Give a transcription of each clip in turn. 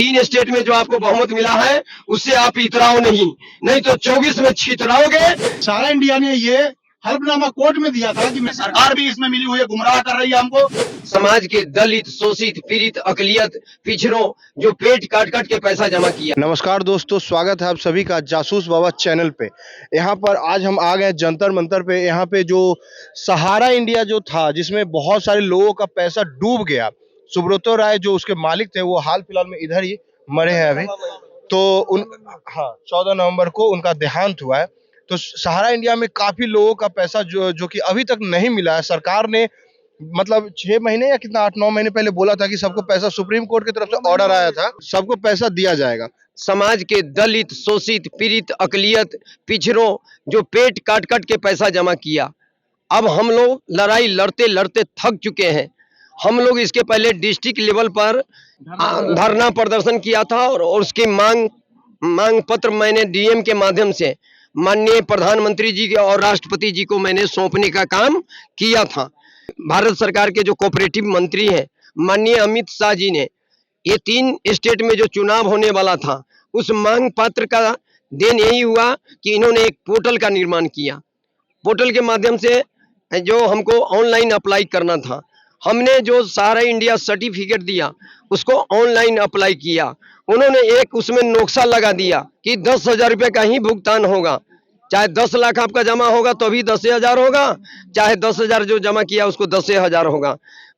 3 state में जो आपको बहुमत मिला है उससे आप इतराओ नहीं तो 24 में छितराओगे। सारा इंडिया ने ये हल्फनामा कोर्ट में दिया था कि सरकार भी इसमें मिली हुई है, गुमराह कर रही है हमको। समाज के दलित, शोषित, पीड़ित, अकलियत, पिछड़ों जो पेट काट काट के पैसा जमा किया। नमस्कार दोस्तों, स्वागत है आप सभी का जासूस बाबा चैनल पे। यहाँ पर आज हम आ गए जंतर मंतर पे। यहाँ पे जो सहारा इंडिया जो था, जिसमें बहुत सारे लोगों का पैसा डूब गया। सुब्रतो राय जो उसके मालिक थे, वो हाल फिलहाल में इधर ही मरे हैं अभी। तो 14 नवंबर को उनका देहांत हुआ है। तो सहारा इंडिया में काफी लोगों का पैसा जो कि अभी तक नहीं मिला है। सरकार ने मतलब 6 महीने या कितना 8-9 महीने पहले बोला था कि सबको पैसा, सुप्रीम कोर्ट की तरफ से ऑर्डर आया था, सबको पैसा दिया जाएगा। समाज के दलित, शोषित, पीड़ित, अकलियत, पिछड़ों जो पेट काट काट के पैसा जमा किया। अब हम लोग लड़ाई लड़ते लड़ते थक चुके हैं। हम लोग इसके पहले डिस्ट्रिक्ट लेवल पर धरना प्रदर्शन किया था और उसकी मांग पत्र मैंने डीएम के माध्यम से माननीय प्रधानमंत्री जी और राष्ट्रपति जी को मैंने सौंपने का काम किया था। भारत सरकार के जो कोऑपरेटिव मंत्री हैं माननीय अमित शाह जी ने ये 3 स्टेट में जो चुनाव होने वाला था, उस मांग पत्र का देन यही हुआ कि इन्होंने एक पोर्टल का निर्माण किया। पोर्टल के माध्यम से जो हमको ऑनलाइन अप्लाई करना था, हमने जो सारा इंडिया सर्टिफिकेट दिया उसको ऑनलाइन अप्लाई किया। उन्होंने एक उसमें नोक्सा लगा दिया कि 10,000 रुपये का ही भुगतान होगा। चाहे 10 लाख आपका जमा होगा तो भी 10,000 होगा, चाहे 10,000 जो जमा किया उसको 10,000 होगा।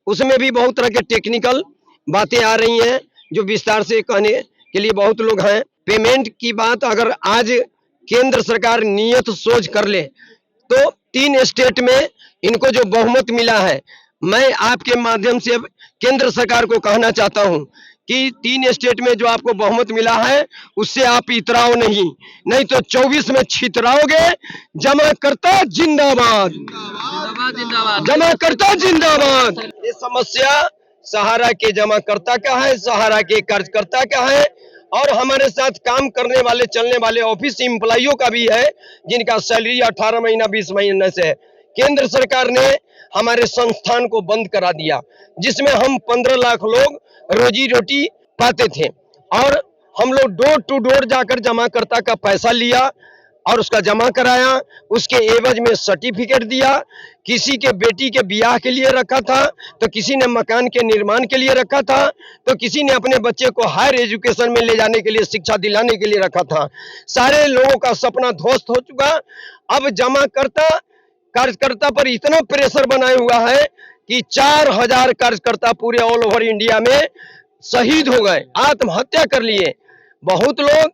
उसमें भी बहुत तरह के टेक्निकल बातें आ रही हैं जो विस्तार से कहने के लिए बहुत लोग हैं। पेमेंट की बात अगर आज केंद्र सरकार नियत सोच कर ले तो 3 स्टेट में इनको जो बहुमत मिला है, मैं आपके माध्यम से केंद्र सरकार को कहना चाहता हूं कि 3 स्टेट में जो आपको बहुमत मिला है उससे आप इतराओ नहीं तो 24 में छितराओगे। जमाकर्ता जिंदाबाद, जमाकर्ता जिंदाबाद। ये समस्या सहारा के जमाकर्ता का है, सहारा के कार्यकर्ता का है और हमारे साथ काम करने वाले चलने वाले ऑफिस एम्प्लॉइयों का भी है, जिनका सैलरी 18 महीना 20 महीने से है। केंद्र सरकार ने हमारे संस्थान को बंद करा दिया, जिसमें हम 15 लाख लोग रोजी रोटी पाते थे और हम लोग डोर टू डोर जाकर जमाकर्ता का पैसा लिया और उसका जमा कराया। उसके एवज में सर्टिफिकेट दिया। किसी के बेटी के ब्याह के लिए रखा था, तो किसी ने मकान के निर्माण के लिए रखा था, तो किसी ने अपने बच्चे को हायर एजुकेशन में ले जाने के लिए, शिक्षा दिलाने के लिए रखा था। सारे लोगों का सपना ध्वस्त हो चुका। अब जमाकर्ता कार्यकर्ता पर इतना प्रेशर बनाया हुआ है कि 4,000 कार्यकर्ता पूरे ऑल ओवर इंडिया में शहीद हो गए, आत्महत्या कर लिए। बहुत लोग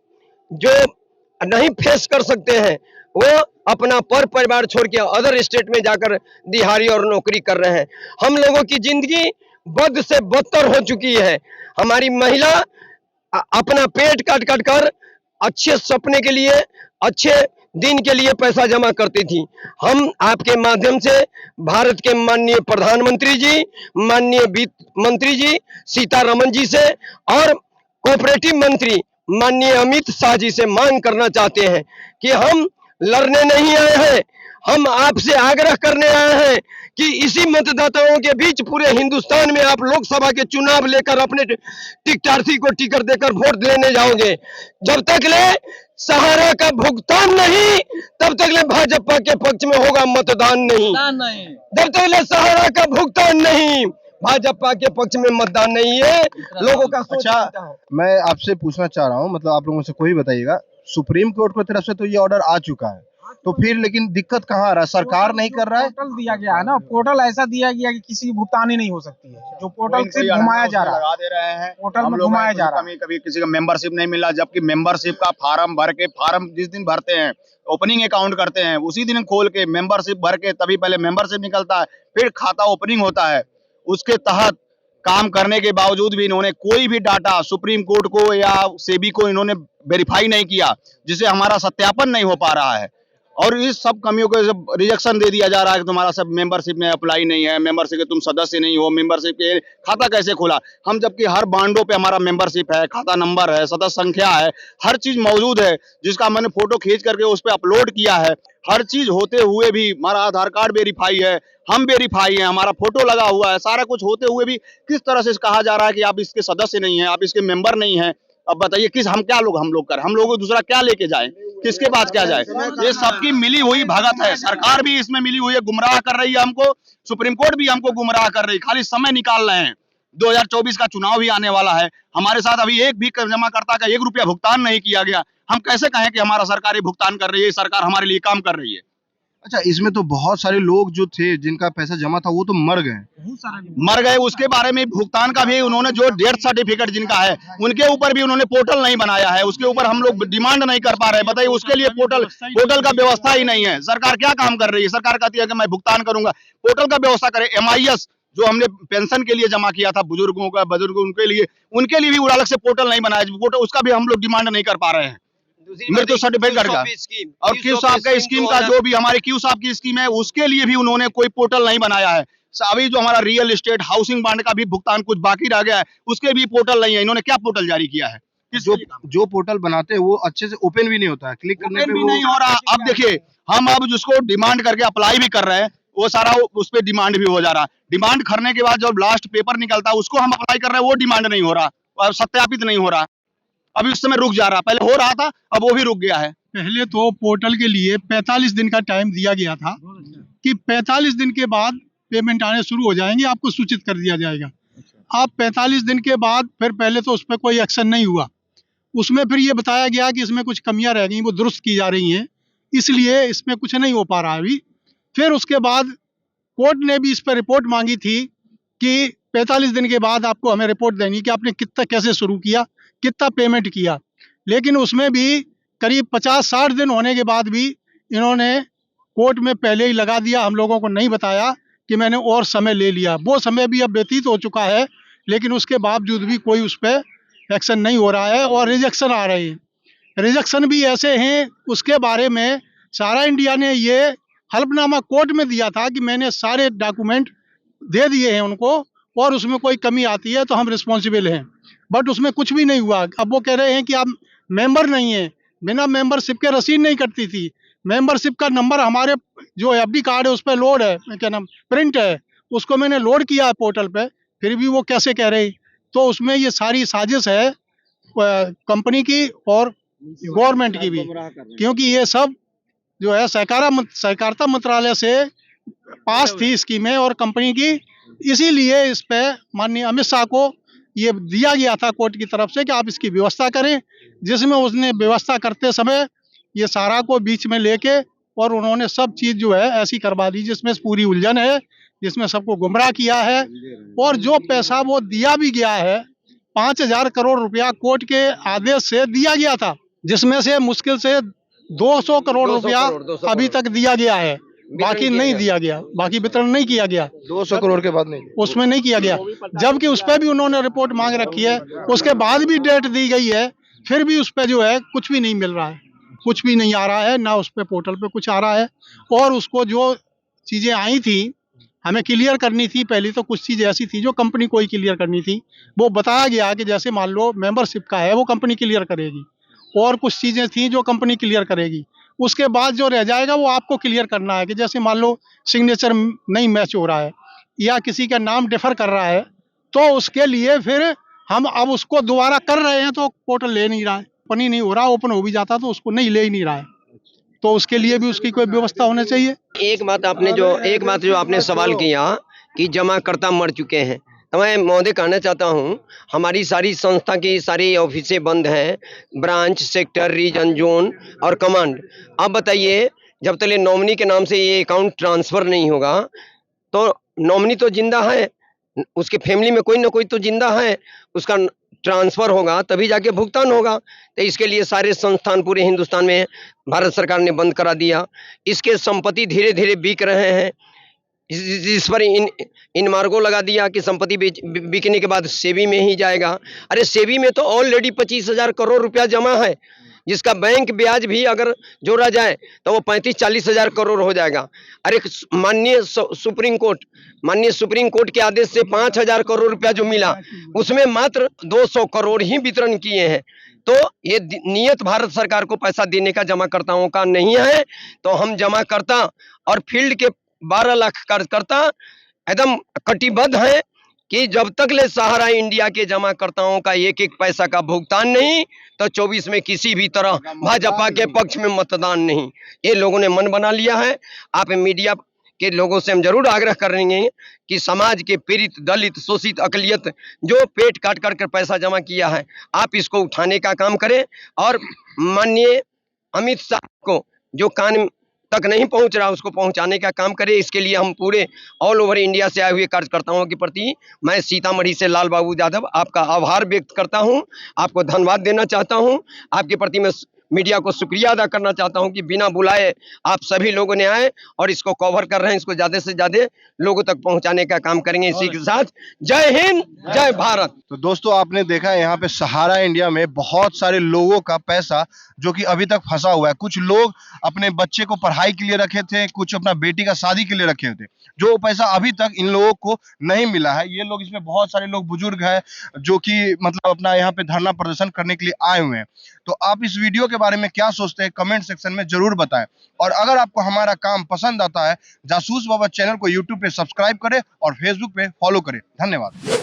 जो नहीं फेस कर सकते हैं वो अपना परिवार छोड़ के अदर स्टेट में जाकर दिहाड़ी और नौकरी कर रहे हैं। हम लोगों की जिंदगी बद से बदतर हो चुकी है। हमारी महिला अपना पेट काट काट कर अच्छे सपने के लिए, अच्छे दिन के लिए पैसा जमा करती थी। हम आपके माध्यम से भारत के माननीय प्रधानमंत्री जी, माननीय वित्त मंत्री जी सीतारमण जी से और कोऑपरेटिव मंत्री माननीय अमित शाह जी से मांग करना चाहते हैं कि हम लड़ने नहीं आए हैं, हम आपसे आग्रह करने आए हैं कि इसी मतदाताओं के बीच पूरे हिंदुस्तान में आप लोकसभा के चुनाव लेकर अपने टिकटार्थी को टिकट देकर वोट लेने जाओगे। जब तक ले सहारा का भुगतान नहीं, तब तक ले भाजपा के पक्ष में होगा मतदान नहीं। जब तक ले सहारा का भुगतान नहीं, भाजपा के पक्ष में मतदान नहीं है। लोगों का अच्छा, मैं आपसे पूछना चाह रहा हूँ, मतलब आप लोगों से कोई बताइएगा, सुप्रीम कोर्ट की तरफ से तो ये ऑर्डर आ चुका है, तो फिर लेकिन दिक्कत कहाँ आ रहा है? सरकार नहीं कर रहा है। पोर्टल दिया गया है ना, पोर्टल ऐसा दिया गया कि किसी की भुगतान ही नहीं हो सकती है। जो पोर्टल से घुमाया जा रहा है, लगा दे रहे हैं पोर्टल में घुमाया जा रहा है। कभी किसी का मेंबरशिप नहीं मिला, जबकि मेंबरशिप का फार्म भर के, फार्म जिस दिन भरते हैं, ओपनिंग अकाउंट करते हैं, उसी दिन खोल के मेंबरशिप भर के तभी पहले मेंबरशिप निकलता है, फिर खाता ओपनिंग होता है। उसके तहत काम करने के बावजूद भी इन्होंने कोई भी डाटा सुप्रीम कोर्ट को या सेबी को इन्होंने वेरीफाई नहीं किया, जिससे हमारा सत्यापन नहीं हो पा रहा है। और इस सब कमियों को रिजेक्शन दे दिया जा रहा है कि तुम्हारा सब मेंबरशिप में अप्लाई नहीं है, मेंबरशिप के तुम सदस्य नहीं हो, मेंबरशिप के खाता कैसे खोला। हम जबकि हर बांडों पे हमारा मेंबरशिप है, खाता नंबर है, सदस्य संख्या है, हर चीज मौजूद है, जिसका मैंने फोटो खींच करके उस पर अपलोड किया है। हर चीज होते हुए भी हमारा आधार कार्ड वेरीफाई है, हम वेरीफाई है, हमारा फोटो लगा हुआ है, सारा कुछ होते हुए भी किस तरह से कहा जा रहा है कि आप इसके सदस्य नहीं है, आप इसके मेंबर नहीं है। अब बताइए किस हम लोग करें, हम लोग दूसरा क्या लेके जाए, किसके पास क्या जाए? ये सबकी मिली हुई भगत है, सरकार भी इसमें मिली हुई है, गुमराह कर रही है हमको, सुप्रीम कोर्ट भी हमको गुमराह कर रही है, खाली समय निकाल रहे हैं। 2024 का चुनाव भी आने वाला है, हमारे साथ अभी एक भी जमाकर्ता का 1 रुपया भुगतान नहीं किया गया। हम कैसे कहें कि हमारा सरकार ही भुगतान कर रही है, सरकार हमारे लिए काम कर रही है? अच्छा, इसमें तो बहुत सारे लोग जो थे जिनका पैसा जमा था वो तो मर गए। उसके बारे में भुगतान का भी उन्होंने जो डेथ सर्टिफिकेट जिनका है उनके ऊपर भी उन्होंने पोर्टल नहीं बनाया है, उसके ऊपर हम लोग डिमांड नहीं कर पा रहे। बताइए, उसके लिए पोर्टल का व्यवस्था ही नहीं है। सरकार क्या काम कर रही है? सरकार कहती है कि मैं भुगतान करूंगा, पोर्टल का व्यवस्था करे। MIS जो हमने पेंशन के लिए जमा किया था बुजुर्गों उनके लिए भी अलग से पोर्टल नहीं बनाया, पोर्टल उसका भी हम लोग डिमांड नहीं कर पा रहे हैं। मृत्यु सर्टिफिकेट का और क्यू साहब का स्कीम का जो भी हमारी क्यू साहब की स्कीम है उसके लिए भी उन्होंने कोई पोर्टल नहीं बनाया है। अभी जो हमारा रियल एस्टेट हाउसिंग बॉन्ड का भी भुगतान कुछ बाकी रह गया है, उसके भी पोर्टल नहीं है। इन्होंने क्या पोर्टल जारी किया है? जो पोर्टल बनाते हैं वो अच्छे से ओपन भी नहीं होता है, क्लिक करने पे भी नहीं हो रहा। अब देखिए, हम अब जिसको डिमांड करके अप्लाई भी कर रहे हैं वो सारा उस पर डिमांड भी हो जा रहा है। डिमांड करने के बाद जब लास्ट पेपर निकलता है उसको हम अप्लाई कर रहे हैं, वो डिमांड नहीं हो रहा और सत्यापित नहीं हो रहा। अभी उस समय रुक जा रहा, पहले हो रहा था, अब वो भी रुक गया है। पहले तो पोर्टल के लिए 45 दिन का टाइम दिया गया था कि 45 दिन के बाद पेमेंट आने शुरू हो जाएंगे, आपको सूचित कर दिया जाएगा। अब 45 दिन के बाद फिर पहले तो उस पर कोई एक्शन नहीं हुआ, उसमें फिर ये बताया गया कि इसमें कुछ कमियां रह गई, वो दुरुस्त की जा रही हैं, इसलिए इसमें कुछ नहीं हो पा रहा है अभी। फिर उसके बाद कोर्ट ने भी इस पर रिपोर्ट मांगी थी कि 45 दिन के बाद आपको हमें रिपोर्ट देनी कि आपने कितना कैसे शुरू किया, कितना पेमेंट किया। लेकिन उसमें भी करीब 50-60 दिन होने के बाद भी इन्होंने कोर्ट में पहले ही लगा दिया, हम लोगों को नहीं बताया कि मैंने और समय ले लिया। वो समय भी अब व्यतीत हो चुका है, लेकिन उसके बावजूद भी कोई उस पर एक्शन नहीं हो रहा है और रिजेक्शन आ रहे हैं। रिजेक्शन भी ऐसे हैं, उसके बारे में सारा इंडिया ने ये हल्फनामा कोर्ट में दिया था कि मैंने सारे डॉक्यूमेंट दे दिए हैं उनको और उसमें कोई कमी आती है तो हम रिस्पॉन्सिबल हैं, बट उसमें कुछ भी नहीं हुआ। अब वो कह रहे हैं कि आप मेंबर नहीं हैं, बिना मेंबरशिप के रसीद नहीं कटती थी। मेंबरशिप का नंबर हमारे जो FD कार्ड है उस पर लोड है, क्या नाम प्रिंट है, उसको मैंने लोड किया है पोर्टल पे, फिर भी वो कैसे कह रहे। तो उसमें ये सारी साजिश है कंपनी की और गवर्नमेंट की भी, क्योंकि ये सब जो है सहकारिता मंत्रालय से पास थी स्कीमें और कंपनी की, इसीलिए इस पे माननीय अमित शाह को ये दिया गया था कोर्ट की तरफ से कि आप इसकी व्यवस्था करें, जिसमें उसने व्यवस्था करते समय ये सारा को बीच में लेके और उन्होंने सब चीज़ जो है ऐसी करवा दी जिसमें पूरी उलझन है, जिसमें सबको गुमराह किया है। और जो पैसा वो दिया भी गया है 5,000 करोड़ रुपया कोर्ट के आदेश से दिया गया था, जिसमें से मुश्किल से 200 करोड़ रुपया अभी तक दिया गया है, बाकी नहीं दिया गया, बाकी वितरण नहीं किया गया। 200 करोड़ के बाद नहीं, उसमें नहीं किया गया, जबकि उस पर भी उन्होंने रिपोर्ट मांग रखी है, उसके बाद भी डेट दी गई है, फिर भी उस पर जो है कुछ भी नहीं मिल रहा है, कुछ भी नहीं आ रहा है, ना उस पर पोर्टल पे कुछ आ रहा है। और उसको जो चीज़ें आई थी हमें क्लियर करनी थी, पहले तो कुछ चीज़ ऐसी थी जो कंपनी को ही क्लियर करनी थी, वो बताया गया कि जैसे मान लो मेंबरशिप का है वो कंपनी क्लियर करेगी, और कुछ चीज़ें थी जो कंपनी क्लियर करेगी। उसके बाद जो रह जाएगा वो आपको क्लियर करना है कि जैसे मान लो सिग्नेचर नहीं मैच हो रहा है या किसी का नाम डिफर कर रहा है, तो उसके लिए फिर हम अब उसको दोबारा कर रहे हैं तो पोर्टल ले नहीं रहा है, ओपन ही नहीं हो रहा, ओपन हो भी जाता तो उसको नहीं ले ही नहीं रहा है, तो उसके लिए भी उसकी कोई व्यवस्था होनी चाहिए। एक बात जो आपने सवाल किया कि जमाकर्ता मर चुके हैं, तो मैं महोदय कहना चाहता हूँ हमारी सारी संस्था की सारी ऑफिसें बंद हैं, ब्रांच, सेक्टर, रीजन, जोन और कमांड। अब बताइए, जब तक नॉमिनी के नाम से ये अकाउंट ट्रांसफ़र नहीं होगा तो नॉमिनी तो जिंदा है, उसके फैमिली में कोई ना कोई तो जिंदा है, उसका ट्रांसफ़र होगा तभी जाके भुगतान होगा। तो इसके लिए सारे संस्थान पूरे हिंदुस्तान में भारत सरकार ने बंद करा दिया। इसके संपत्ति धीरे धीरे बिक रहे हैं, इस पर इन मार्गों लगा दिया कि संपत्ति बिकने के बाद सेबी में ही जाएगा। अरे सेबी में तो ऑलरेडी 25,000 करोड़ रुपया जमा है, जिसका बैंक ब्याज भी अगर जोड़ा जाए तो वो 35-40 हजार करोड़ हो जाएगा। अरे माननीय सुप्रीम कोर्ट के आदेश से 5,000 करोड़ रुपया जो मिला उसमें मात्र 200 करोड़ ही वितरण किए हैं। तो ये नियत भारत सरकार को पैसा देने का जमाकर्ताओं का नहीं है। तो हम जमाकर्ता और फील्ड के 12 लाख कार्यकर्ता एकदम कटिबद्ध हैं कि जब तक ले सहारा इंडिया के जमाकर्ताओं का एक एक पैसा का भुगतान नहीं, तो 24 में किसी भी तरह भाजपा के पक्ष में मतदान नहीं। ये लोगों ने मन बना लिया है। आप मीडिया के लोगों से हम जरूर आग्रह करेंगे कि समाज के पीड़ित, दलित, शोषित, अकलियत जो पेट काट कर पैसा जमा किया है, आप इसको उठाने का काम करें और माननीय अमित शाह को जो कान तक नहीं पहुंच रहा उसको पहुंचाने का काम करें। इसके लिए हम पूरे ऑल ओवर इंडिया से आए हुए कार्यकर्ताओं के प्रति मैं सीतामढ़ी से लाल बाबू यादव आपका आभार व्यक्त करता हूं, आपको धन्यवाद देना चाहता हूं। आपके प्रति मैं मीडिया को शुक्रिया अदा करना चाहता हूं कि बिना बुलाए आप सभी लोगों ने आए और इसको कवर कर रहे हैं। इसको ज्यादा से ज्यादा लोगों तक पहुंचाने का काम करेंगे। इसी के साथ जय हिंद, जय भारत। तो दोस्तों आपने देखा यहाँ पे सहारा इंडिया में बहुत सारे लोगों का पैसा जो कि अभी तक फंसा हुआ है। कुछ लोग अपने बच्चे को पढ़ाई के लिए रखे थे, कुछ अपना बेटी का शादी के लिए रखे थे, जो पैसा अभी तक इन लोगों को नहीं मिला है। ये लोग, इसमें बहुत सारे लोग बुजुर्ग हैं जो कि मतलब अपना यहाँ पे धरना प्रदर्शन करने के लिए आए हुए हैं। तो आप इस वीडियो के बारे में क्या सोचते हैं कमेंट सेक्शन में जरूर बताएं। और अगर आपको हमारा काम पसंद आता है, जासूस बाबा चैनल को यूट्यूब पे सब्सक्राइब करें और फेसबुक पे फॉलो करें। धन्यवाद।